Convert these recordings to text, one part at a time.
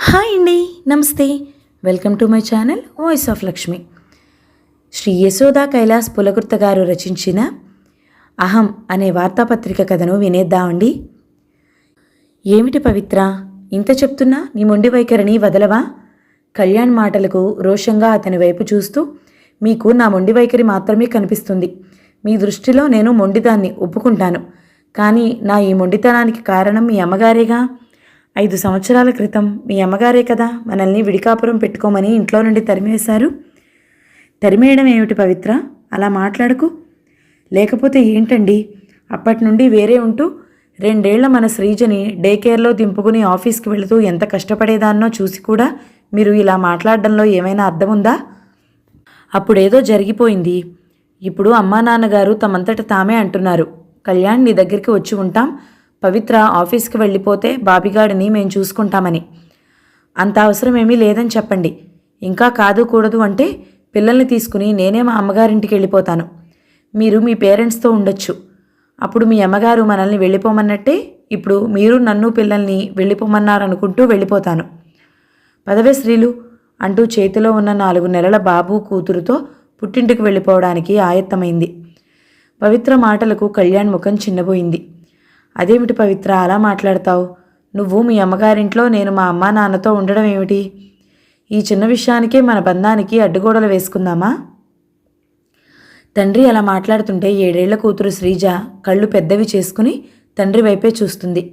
Hi అండి, నమస్తే. Welcome to my channel voice of Lakshmi. Shri Yashoda Kailas Pulakurtha గారు రచించిన అహం అనే వార్తాపత్రిక కథను వినేద్దామండి. ఏమిటి పవిత్ర, ఇంత చెప్తున్నా నీ మొండి వైఖరిని వదలవా? కళ్యాణ్ మాటలకు రోషంగా అతని వైపు చూస్తూ, మీకు నా మొండి వైఖరి మాత్రమే కనిపిస్తుంది. మీ దృష్టిలో నేను మొండిదాన్ని ఒప్పుకుంటాను. కానీ నా ఈ మొండితనానికి కారణం మీ అమ్మగారేగా. 5 సంవత్సరాల క్రితం మీ అమ్మగారే కదా మనల్ని విడికాపురం పెట్టుకోమని ఇంట్లో నుండి తరిమేశారు. తరిమేయడం ఏమిటి పవిత్ర, అలా మాట్లాడకు. లేకపోతే ఏంటండి, అప్పటి నుండి వేరే ఉంటూ 2 ఏళ్ల మన శ్రీజని డే కేర్లో దింపుకుని ఆఫీస్కి వెళుతూ ఎంత కష్టపడేదాన్నో చూసి కూడా మీరు ఇలా మాట్లాడడంలో ఏమైనా అర్థం ఉందా? అప్పుడేదో జరిగిపోయింది. ఇప్పుడు అమ్మా నాన్నగారు తమంతట తామే అంటున్నారు, కళ్యాణ్ నీ దగ్గరికి వచ్చి ఉంటాం, పవిత్ర ఆఫీస్కి వెళ్ళిపోతే బాబిగాడిని మేము చూసుకుంటామని. అంత అవసరమేమీ లేదని చెప్పండి. ఇంకా కాదు కూడదు అంటే పిల్లల్ని తీసుకుని నేనే మా అమ్మగారింటికి వెళ్ళిపోతాను. మీరు మీ పేరెంట్స్తో ఉండొచ్చు. అప్పుడు మీ అమ్మగారు మనల్ని వెళ్ళిపోమన్నట్టే ఇప్పుడు మీరు నన్ను పిల్లల్ని వెళ్ళిపోమన్నారనుకుంటూ వెళ్ళిపోతాను. పదవే స్త్రీలు అంటూ చేతిలో ఉన్న 4 నెలల బాబు కూతురుతో పుట్టింటికి వెళ్ళిపోవడానికి ఆయత్తమైంది. పవిత్ర మాటలకు కళ్యాణ్ ముఖం చిన్నబోయింది. అదేమిటి పవిత్ర అలా మాట్లాడతావు? నువ్వు మీ అమ్మగారింట్లో, నేను మా అమ్మా నాన్నతో ఉండడం ఏమిటి? ఈ చిన్న విషయానికే మన బంధానికి అడ్డుగోడలు వేసుకుందామా? తండ్రి అలా మాట్లాడుతుంటే 7 ఏళ్ల కూతురు శ్రీజ కళ్ళు పెద్దవి చేసుకుని తండ్రి వైపే చూస్తుంది.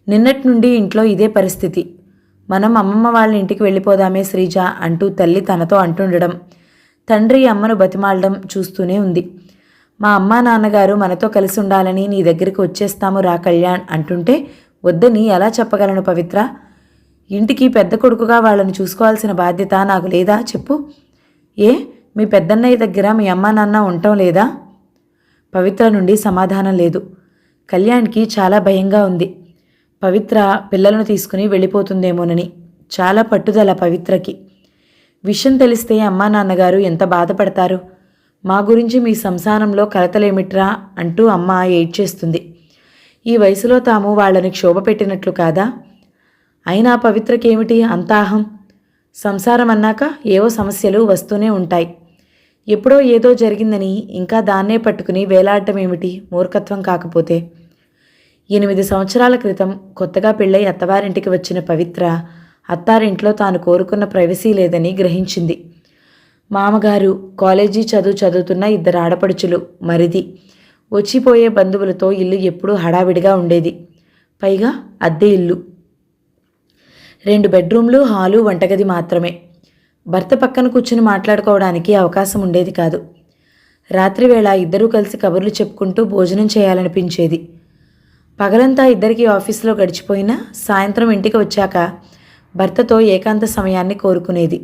నిన్నటి నుండి ఇంట్లో ఇదే పరిస్థితి. మనం అమ్మమ్మ వాళ్ళ ఇంటికి వెళ్ళిపోదామే శ్రీజ అంటూ తల్లి తనతో అంటుండడం, తండ్రి అమ్మను బతిమాలడం చూస్తూనే ఉంది. మా అమ్మా నాన్నగారు మనతో కలిసి ఉండాలని నీ దగ్గరికి వచ్చేస్తాము రా కళ్యాణ్ అంటుంటే వద్దని ఎలా చెప్పగలను పవిత్ర? ఇంటికి పెద్ద కొడుకుగా వాళ్ళని చూసుకోవాల్సిన బాధ్యత నాకు లేదా చెప్పు? ఏ మీ పెద్దన్నయ్య దగ్గర మీ అమ్మా నాన్న ఉండటం లేదా? పవిత్ర నుండి సమాధానం లేదు. కళ్యాణ్కి చాలా భయంగా ఉంది. పవిత్ర పిల్లలను తీసుకుని వెళ్ళిపోతుందేమోనని. చాలా పట్టుదల పవిత్రకి. విషయం తెలిస్తే అమ్మా నాన్నగారు ఎంత బాధపడతారు. మా గురించి మీ సంసారంలో కలతలేమిట్రా అంటూ అమ్మ ఏడ్చేస్తుంది. ఈ వయసులో తాము వాళ్ళని క్షోభ పెట్టినట్లు కాదా? అయినా పవిత్రకేమిటి అంత అహం? సంసారం అన్నాక ఏవో సమస్యలు వస్తూనే ఉంటాయి. ఎప్పుడో ఏదో జరిగిందని ఇంకా దాన్నే పట్టుకుని వేలాడటం ఏమిటి మూర్ఖత్వం కాకపోతే? 8 సంవత్సరాల క్రితం కొత్తగా పెళ్ళై అత్తవారింటికి వచ్చిన పవిత్ర అత్తారింట్లో తాను కోరుకున్న ప్రైవసీ లేదని గ్రహించింది. మామగారు, కాలేజీ చదువుతున్న 2 ఆడపడుచులు, మరిది, వచ్చిపోయే బంధువులతో ఇల్లు ఎప్పుడూ హడావిడిగా ఉండేది. పైగా అద్దె ఇల్లు. 2 బెడ్రూమ్లు, హాలు, వంటగది మాత్రమే. భర్త పక్కన కూర్చుని మాట్లాడుకోవడానికి అవకాశం ఉండేది కాదు. రాత్రివేళ ఇద్దరూ కలిసి కబుర్లు చెప్పుకుంటూ భోజనం చేయాలనిపించేది. పగలంతా ఇద్దరికీ ఆఫీసులో గడిచిపోయినా సాయంత్రం ఇంటికి వచ్చాక భర్తతో ఏకాంత సమయాన్ని కోరుకునేది.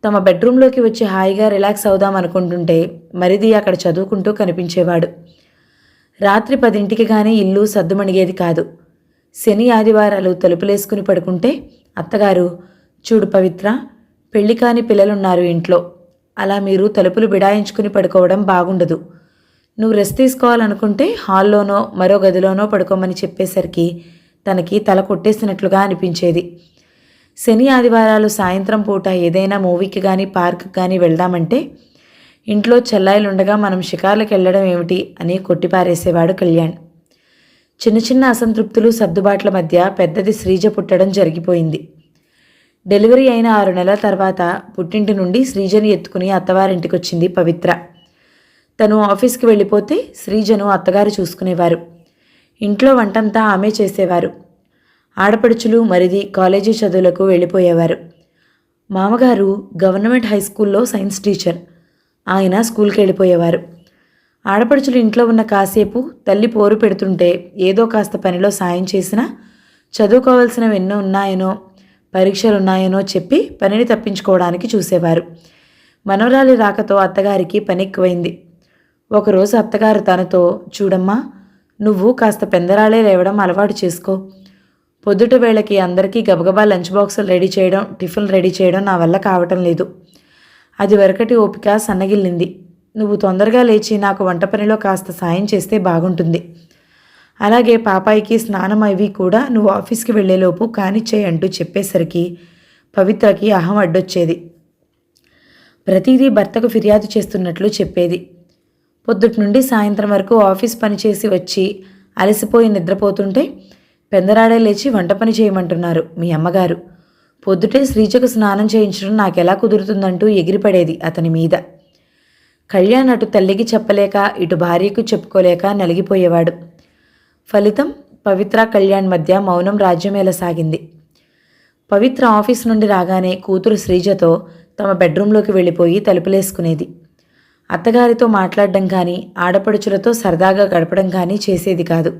తమ బెడ్రూమ్లోకి వచ్చి హాయిగా రిలాక్స్ అవుదాం అనుకుంటుంటే మరిది అక్కడ చదువుకుంటూ కనిపించేవాడు. రాత్రి 10ంటికి కానీ ఇల్లు సద్దుమణిగేది కాదు. శని ఆదివారాలు తలుపులేసుకుని పడుకుంటే అత్తగారు, చూడు పవిత్ర, పెళ్లి కాని పిల్లలున్నారు ఇంట్లో, అలా మీరు తలుపులు బిడాయించుకుని పడుకోవడం బాగుండదు. నువ్వు రెస్ట్ తీసుకోవాలనుకుంటే హాల్లోనో మరో గదిలోనో పడుకోమని చెప్పేసరికి తనకి తల కొట్టేసినట్లుగా అనిపించేది. శని ఆదివారాలు సాయంత్రం పూట ఏదైనా మూవీకి కానీ పార్క్కి కానీ వెళ్దామంటే ఇంట్లో చెల్లాయిలుండగా మనం షికార్లకు వెళ్ళడం ఏమిటి అని కొట్టిపారేసేవాడు కళ్యాణ్. చిన్న చిన్న అసంతృప్తులు, సర్దుబాట్ల మధ్య పెద్దది శ్రీజ పుట్టడం జరిగిపోయింది. డెలివరీ అయిన 6 నెలల తర్వాత పుట్టింటి నుండి శ్రీజని ఎత్తుకుని అత్తవారింటికి వచ్చింది పవిత్ర. తను ఆఫీస్కి వెళ్ళిపోతే శ్రీజను అత్తగారు చూసుకునేవారు. ఇంట్లో వంటంతా ఆమె చేసేవారు. ఆడపడుచులు, మరిది కాలేజీ చదువులకు వెళ్ళిపోయేవారు. మామగారు గవర్నమెంట్ హై స్కూల్లో సైన్స్ టీచర్. ఆయన స్కూల్కి వెళ్ళిపోయేవారు. ఆడపడుచులు ఇంట్లో ఉన్న కాసేపు తల్లి పోరు పెడుతుంటే ఏదో కాస్త పనిలో సాయం చేసినా చదువుకోవాల్సినవి ఎన్నో ఉన్నాయనో, పరీక్షలున్నాయనో చెప్పి పనిని తప్పించుకోవడానికి చూసేవారు. మనవరాలి రాకతో అత్తగారికి పని ఎక్కువైంది. ఒకరోజు అత్తగారు తనతో, చూడమ్మా, నువ్వు కాస్త పెందరాళే లేవడం అలవాటు చేసుకో. పొద్దుట వేళకి అందరికీ గబగబా లంచ్ బాక్సులు రెడీ చేయడం, టిఫిన్ రెడీ చేయడం నా వల్ల కావటం లేదు. అది వరకటి ఓపిక సన్నగిల్లింది. నువ్వు తొందరగా లేచి నాకు వంట పనిలో కాస్త సాయం చేస్తే బాగుంటుంది. అలాగే పాపాయికి స్నానం అవి కూడా నువ్వు ఆఫీస్కి వెళ్ళేలోపు కానిచ్చేయి అంటూ చెప్పేసరికి పవిత్రకి అహం అడ్డొచ్చేది. ప్రతిదీ భర్తకు ఫిర్యాదు చేస్తున్నట్లు చెప్పేది. పొద్దుటి నుండి సాయంత్రం వరకు ఆఫీస్ పనిచేసి వచ్చి అలసిపోయి నిద్రపోతుంటే పెందరాడే లేచి వంట పని చేయమంటున్నారు మీ అమ్మగారు. పొద్దుటే శ్రీజకు స్నానం చేయించడం నాకెలా కుదురుతుందంటూ ఎగిరిపడేది అతని మీద. కళ్యాణ్ అటు తల్లికి చెప్పలేక ఇటు భార్యకు చెప్పుకోలేక నలిగిపోయేవాడు. ఫలితం పవిత్ర కళ్యాణ్ మధ్య మౌనం రాజ్యమేలసాగింది. పవిత్ర ఆఫీస్ నుండి రాగానే కూతురు శ్రీజతో తమ బెడ్రూంలోకి వెళ్ళిపోయి తలుపులేసుకునేది. అత్తగారితో మాట్లాడడం కానీ ఆడపడుచులతో సరదాగా గడపడం కానీ చేసేది కాదు.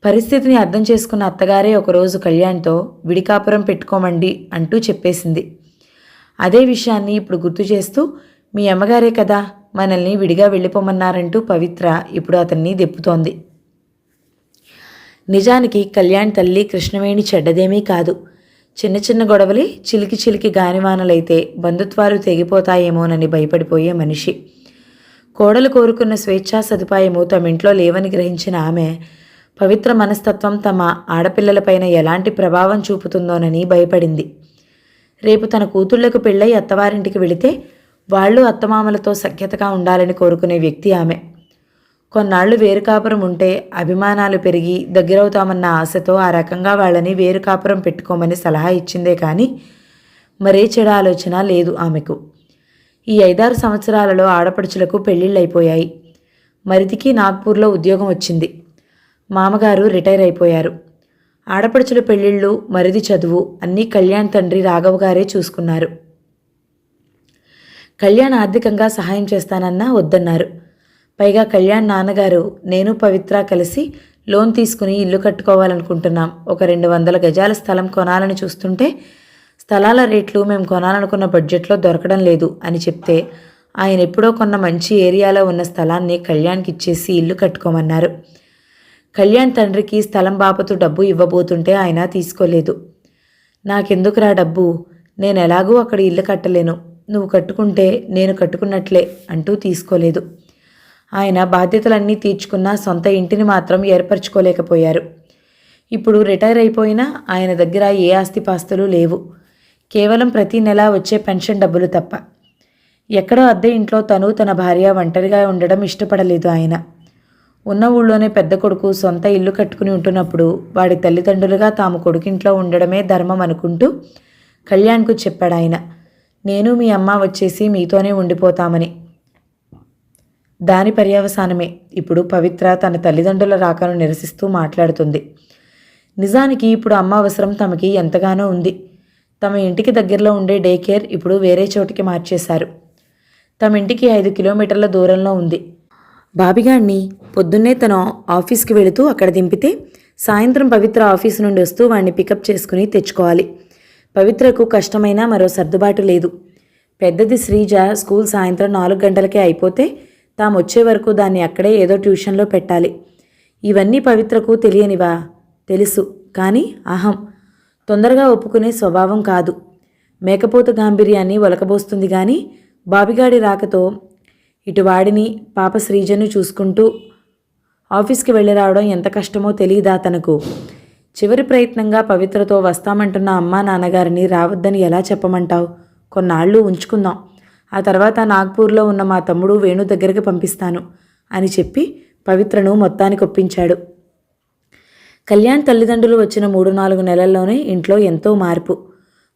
పరిస్థితిని అర్థం చేసుకున్న అత్తగారే ఒకరోజు కళ్యాణ్తో విడికాపురం పెట్టుకోమండి అంటూ చెప్పేసింది. అదే విషయాన్ని ఇప్పుడు గుర్తు చేస్తూ మీ అమ్మగారే కదా మనల్ని విడిగా వెళ్ళిపోమన్నారంటూ పవిత్ర ఇప్పుడు అతన్ని దెప్పుతోంది. నిజానికి కళ్యాణ్ తల్లి కృష్ణవేణి చెడ్డదేమీ కాదు. చిన్న చిన్న గొడవలే చిలికి చిలికి గానివానలైతే బంధుత్వాలు తెగిపోతాయేమోనని భయపడిపోయే మనిషి. కోడలు కోరుకున్న స్వేచ్ఛా సదుపాయము తమింట్లో లేవని గ్రహించిన ఆమె పవిత్ర మనస్తత్వం తమ ఆడపిల్లలపైన ఎలాంటి ప్రభావం చూపుతుందోనని భయపడింది. రేపు తన కూతుళ్లకు పెళ్ళై అత్తవారింటికి వెళితే వాళ్ళు అత్తమామలతో సఖ్యతగా ఉండాలని కోరుకునే వ్యక్తి ఆమె. కొన్నాళ్లు వేరు కాపురం ఉంటే అభిమానాలు పెరిగి దగ్గరవుతామన్న ఆశతో ఆ రకంగా వాళ్ళని వేరు కాపురం పెట్టుకోమని సలహా ఇచ్చిందే కానీ మరే చెడు ఆలోచన లేదు ఆమెకు. ఈ 5-6 సంవత్సరాలలో ఆడపడుచులకు పెళ్ళిళ్ళైపోయాయి. మరిదికి నాగ్పూర్లో ఉద్యోగం వచ్చింది. మామగారు రిటైర్ అయిపోయారు. ఆడపడుచుల పెళ్ళిళ్ళు, మరిది చదువు అన్నీ కళ్యాణ్ తండ్రి రాఘవ్ గారే చూసుకున్నారు. కళ్యాణ్ ఆర్థికంగా సహాయం చేస్తానన్నా వద్దన్నారు. పైగా కళ్యాణ్ నాన్నగారు నేను పవిత్ర కలిసి లోన్ తీసుకుని ఇల్లు కట్టుకోవాలనుకుంటున్నాం. ఒక 200 గజాల స్థలం కొనాలని చూస్తుంటే స్థలాల రేట్లు మేము కొనాలనుకున్న బడ్జెట్లో దొరకడం లేదు అని చెప్తే ఆయన ఎప్పుడో కొన్న మంచి ఏరియాలో ఉన్న స్థలాన్ని కళ్యాణ్కి ఇచ్చేసి ఇల్లు కట్టుకోమన్నారు. కళ్యాణ్ తండ్రికి స్థలం బాపతు డబ్బు ఇవ్వబోతుంటే ఆయన తీసుకోలేదు. నాకెందుకురా డబ్బు, నేను ఎలాగూ అక్కడ ఇల్లు కట్టలేను, నువ్వు కట్టుకుంటే నేను కట్టుకున్నట్లే అంటూ తీసుకోలేదు. ఆయన బాధ్యతలన్నీ తీర్చుకున్న సొంత ఇంటిని మాత్రం ఏర్పరచుకోలేకపోయారు. ఇప్పుడు రిటైర్ అయిపోయినా ఆయన దగ్గర ఏ ఆస్తిపాస్తులు లేవు. కేవలం ప్రతి నెల వచ్చే పెన్షన్ డబ్బులు తప్ప. ఎక్కడో అద్దె ఇంట్లో తను తన భార్య ఒంటరిగా ఉండడం ఇష్టపడలేదు ఆయన. ఉన్న ఊళ్ళోనే పెద్ద కొడుకు సొంత ఇల్లు కట్టుకుని ఉంటున్నప్పుడు వాడి తల్లిదండ్రులుగా తాము కొడుకింట్లో ఉండడమే ధర్మం అనుకుంటూ కళ్యాణ్కు చెప్పాడు ఆయన. నేను మీ అమ్మ వచ్చేసి మీతోనే ఉండిపోతామని. దాని పర్యవసానమే ఇప్పుడు పవిత్ర తన తల్లిదండ్రుల రాకను నిరసిస్తూ మాట్లాడుతుంది. నిజానికి ఇప్పుడు అమ్మ అవసరం తమకి ఎంతగానో ఉంది. తమ ఇంటికి దగ్గరలో ఉండే డే కేర్ ఇప్పుడు వేరే చోటికి మార్చేశారు. తమ ఇంటికి 5 కిలోమీటర్ల దూరంలో ఉంది. బాబిగాడిని పొద్దున్నే తను ఆఫీస్కి వెళుతూ అక్కడ దింపితే సాయంత్రం పవిత్ర ఆఫీసు నుండి వస్తూ వాడిని పికప్ చేసుకుని తెచ్చుకోవాలి. పవిత్రకు కష్టమైనా మరో సర్దుబాటు లేదు. పెద్దది శ్రీజ స్కూల్ సాయంత్రం 4 గంటలకే అయిపోతే తాము వచ్చే వరకు దాన్ని అక్కడే ఏదో ట్యూషన్లో పెట్టాలి. ఇవన్నీ పవిత్రకు తెలియనివా? తెలుసు, కానీ అహం. తొందరగా ఒప్పుకునే స్వభావం కాదు. మేకపోతు గాంభీర్యాన్ని ఒలకబోస్తుంది కానీ బాబిగాడి రాకతో ఇటు వాడిని పాప శ్రీజను చూసుకుంటూ ఆఫీస్కి వెళ్ళి రావడం ఎంత కష్టమో తెలియదా తనకు? చివరి ప్రయత్నంగా పవిత్రతో వస్తామంటున్న అమ్మా నాన్నగారిని రావద్దని ఎలా చెప్పమంటావు? కొన్నాళ్ళు ఉంచుకుందాం, ఆ తర్వాత నాగ్పూర్లో ఉన్న మా తమ్ముడు వేణు దగ్గరికి పంపిస్తాను అని చెప్పి పవిత్రను మొత్తానికి ఒప్పించాడు. కళ్యాణ్ తల్లిదండ్రులు వచ్చిన 3-4 నెలల్లోనే ఇంట్లో ఎంతో మార్పు.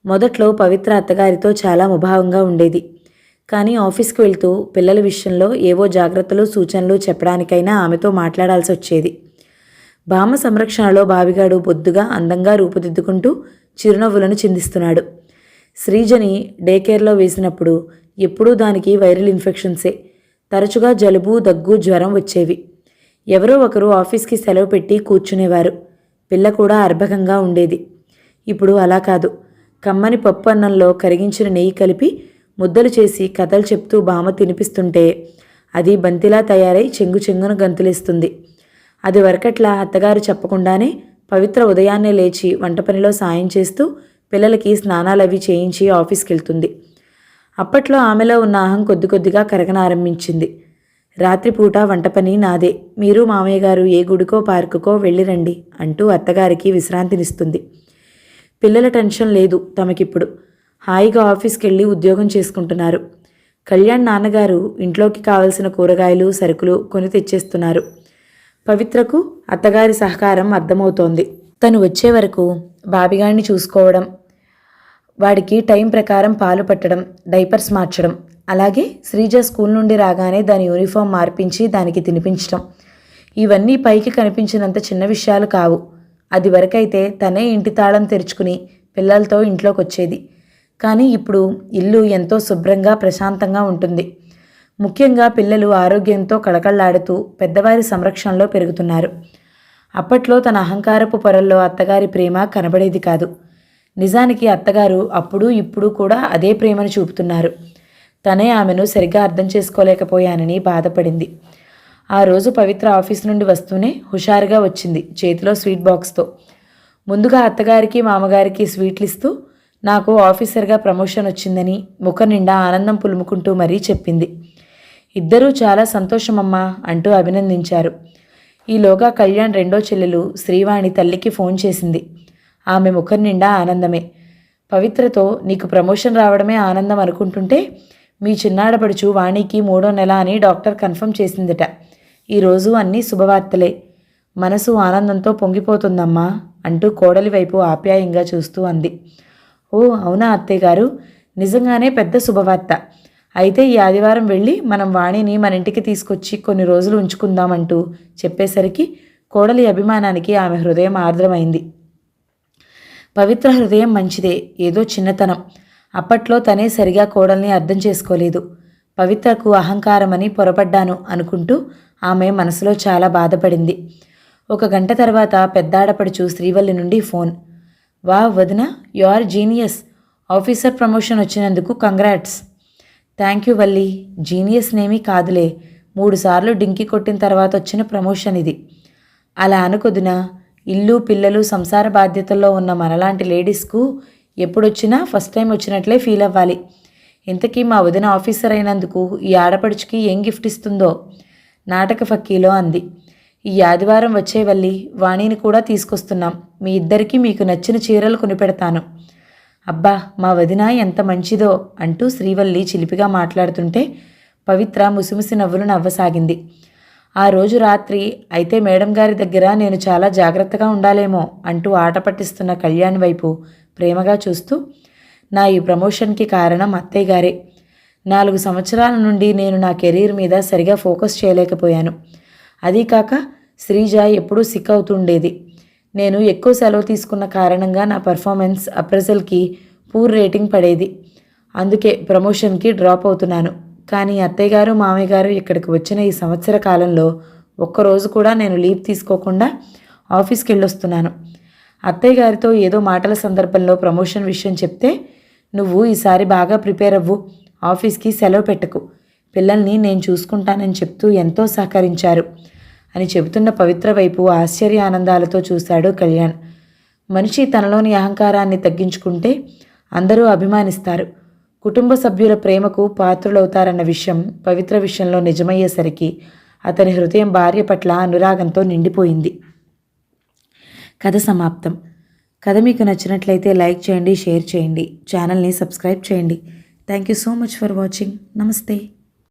మొదట్లో పవిత్ర అత్తగారితో చాలా ముభావంగా ఉండేది. కానీ ఆఫీస్కి వెళ్తూ పిల్లల విషయంలో ఏవో జాగ్రత్తలు సూచనలు చెప్పడానికైనా ఆమెతో మాట్లాడాల్సి వచ్చేది. బామ్మ సంరక్షణలో బావిగాడు బొద్దుగా అందంగా రూపుదిద్దుకుంటూ చిరునవ్వులను చిందిస్తున్నాడు. శ్రీజని డే కేర్లో వేసినప్పుడు ఎప్పుడూ దానికి వైరల్ ఇన్ఫెక్షన్సే. తరచుగా జలుబు, దగ్గు, జ్వరం వచ్చేవి. ఎవరో ఒకరు ఆఫీస్కి సెలవు పెట్టి కూర్చునేవారు. పిల్ల కూడా అర్భకంగా ఉండేది. ఇప్పుడు అలా కాదు. కమ్మని పప్పు అన్నంలో కరిగించిన నెయ్యి కలిపి ముద్దలు చేసి కథలు చెప్తూ బామ్మ తినిపిస్తుంటే అది బంతిలా తయారై చెంగు చెంగున గంతులేస్తుంది. అది వరకట్లా అత్తగారు చెప్పకుండానే పవిత్ర ఉదయాన్నే లేచి వంట పనిలో సాయం చేస్తూ పిల్లలకి స్నానాలవి చేయించి ఆఫీస్కి వెళ్తుంది. అప్పట్లో ఆమెలో ఉన్న అహం కొద్ది కొద్దిగా కరగనారంభించింది. రాత్రిపూట వంట పని నాదే, మీరు మామయ్య గారు ఏ గుడికో పార్కుకో వెళ్ళిరండి అంటూ అత్తగారికి విశ్రాంతినిస్తుంది. పిల్లల టెన్షన్ లేదు తమకిప్పుడు. హాయిగా ఆఫీస్కి వెళ్ళి ఉద్యోగం చేసుకుంటున్నారు. కళ్యాణ్ నాన్నగారు ఇంట్లోకి కావలసిన కూరగాయలు సరుకులు కొని తెచ్చేస్తున్నారు. పవిత్రకు అత్తగారి సహకారం అర్థమవుతోంది. తను వచ్చే వరకు బాబిగాడిని చూసుకోవడం, వాడికి టైం ప్రకారం పాలు పట్టడం, డైపర్స్ మార్చడం, అలాగే శ్రీజ స్కూల్ నుండి రాగానే దాని యూనిఫామ్ మార్పించి దానికి తినిపించడం, ఇవన్నీ పైకి కనిపించినంత చిన్న విషయాలు కావు. అది వరకైతే తనే ఇంటి తాళం తెరుచుకుని పిల్లలతో ఇంట్లోకి వచ్చేది. కానీ ఇప్పుడు ఇల్లు ఎంతో శుభ్రంగా ప్రశాంతంగా ఉంటుంది. ముఖ్యంగా పిల్లలు ఆరోగ్యంతో కళకళలాడుతూ పెద్దవారి సంరక్షణలో పెరుగుతున్నారు. అప్పట్లో తన అహంకారపు పొరల్లో అత్తగారి ప్రేమ కనబడేది కాదు. నిజానికి అత్తగారు అప్పుడు ఇప్పుడు కూడా అదే ప్రేమను చూపుతున్నారు. తనే ఆమెను సరిగ్గా అర్థం చేసుకోలేకపోయానని బాధపడింది. ఆ రోజు పవిత్ర ఆఫీస్ నుండి వస్తూనే హుషారుగా వచ్చింది, చేతిలో స్వీట్ బాక్స్తో. ముందుగా అత్తగారికి మామగారికి స్వీట్లు ఇస్తూ నాకు ఆఫీసర్గా ప్రమోషన్ వచ్చిందని ముఖం నిండా ఆనందం పులుముకుంటూ మరీ చెప్పింది. ఇద్దరూ చాలా సంతోషమమ్మా అంటూ అభినందించారు. ఈలోగా కళ్యాణ్ రెండో చెల్లెలు శ్రీవాణి తల్లికి ఫోన్ చేసింది. ఆమె ముఖం నిండా ఆనందమే. పవిత్రతో నీకు ప్రమోషన్ రావడమే ఆనందం అనుకుంటుంటే మీ చిన్నాడపడుచు వాణికి 3వ నెల అని డాక్టర్ కన్ఫర్మ్ చేసిందట. ఈరోజు అన్నీ శుభవార్తలే. మనసు ఆనందంతో పొంగిపోతుందమ్మా అంటూ కోడలి వైపు ఆప్యాయంగా చూస్తూ అంది. ఓ అవునా అత్తయ్య గారు, నిజంగానే పెద్ద శుభవార్త. అయితే ఈ ఆదివారం వెళ్ళి మనం వాణిని మన ఇంటికి తీసుకొచ్చి కొన్ని రోజులు ఉంచుకుందామంటూ చెప్పేసరికి కోడలి అభిమానానికి ఆమె హృదయం ఆర్ద్రమైంది. పవిత్ర హృదయం మంచిదే, ఏదో చిన్నతనం. అప్పట్లో తనే సరిగా కోడల్ని అర్థం చేసుకోలేదు. పవిత్రకు అహంకారమని పొరపడ్డాను అనుకుంటూ ఆమె మనసులో చాలా బాధపడింది. 1 గంట తర్వాత పెద్దాడపడుచు శ్రీవల్లి నుండి ఫోన్. వా వదిన, you are genius. Officer promotion వచ్చినందుకు congrats. Thank you Valli. Genius నేమీ కాదులే, 3 సార్లు డింకి కొట్టిన తర్వాత వచ్చిన ప్రమోషన్ ఇది. అలా అనుకొదినా, ఇల్లు పిల్లలు సంసార బాధ్యతల్లో ఉన్న మనలాంటి లేడీస్కు ఎప్పుడొచ్చినా ఫస్ట్ టైం వచ్చినట్లే ఫీల్ అవ్వాలి. ఇంతకీ మా వదిన ఆఫీసర్ అయినందుకు ఈ ఆడపడుచుకి ఏం గిఫ్ట్ ఇస్తుందో నాటక ఫక్కీలో అంది. ఈ ఆదివారం వచ్చే వల్లి, వాణిని కూడా తీసుకొస్తున్నాం. మీ ఇద్దరికీ మీకు నచ్చిన చీరలు కొనిపెడతాను. అబ్బా మా వదిన ఎంత మంచిదో అంటూ శ్రీవల్లి చిలిపిగా మాట్లాడుతుంటే పవిత్ర ముసిముసి నవ్వులు నవ్వసాగింది. ఆ రోజు రాత్రి అయితే మేడం గారి దగ్గర నేను చాలా జాగ్రత్తగా ఉండాలేమో అంటూ ఆట పట్టిస్తున్న కళ్యాణ్ వైపు ప్రేమగా చూస్తూ, నా ఈ ప్రమోషన్కి కారణం అత్తయ్య గారే. 4 సంవత్సరాల నుండి నేను నా కెరీర్ మీద సరిగా ఫోకస్ చేయలేకపోయాను. అదీ కాక శ్రీజ ఎప్పుడూ సిక్ అవుతుండేది. నేను ఎక్కువ సెలవు తీసుకున్న కారణంగా నా పర్ఫార్మెన్స్ అప్రెజల్కి పూర్ రేటింగ్ పడేది. అందుకే ప్రమోషన్కి డ్రాప్ అవుతున్నాను. కానీ అత్తయ్య గారు మామయ్య గారు ఇక్కడికి వచ్చిన ఈ సంవత్సర కాలంలో ఒక్కరోజు కూడా నేను లీవ్ తీసుకోకుండా ఆఫీస్కి వెళ్ళొస్తున్నాను. అత్తయ్య గారితో ఏదో మాటల సందర్భంలో ప్రమోషన్ విషయం చెప్తే, నువ్వు ఈసారి బాగా ప్రిపేర్ అవ్వు, ఆఫీస్కి సెలవు పెట్టకు, పిల్లల్ని నేను చూసుకుంటానని చెప్తూ ఎంతో సహకరించారు అని చెబుతున్న పవిత్ర వైపు ఆశ్చర్య ఆనందాలతో చూశాడు కళ్యాణ్. మనిషి తనలోని అహంకారాన్ని తగ్గించుకుంటే అందరూ అభిమానిస్తారు, కుటుంబ సభ్యుల ప్రేమకు పాత్రులవుతారన్న విషయం పవిత్ర విషయంలో నిజమయ్యేసరికి అతని హృదయం భార్య పట్ల అనురాగంతో నిండిపోయింది. కథ సమాప్తం. కథ మీకు నచ్చినట్లయితే లైక్ చేయండి, షేర్ చేయండి, ఛానల్ని సబ్స్క్రైబ్ చేయండి. Thank you so much for watching. నమస్తే.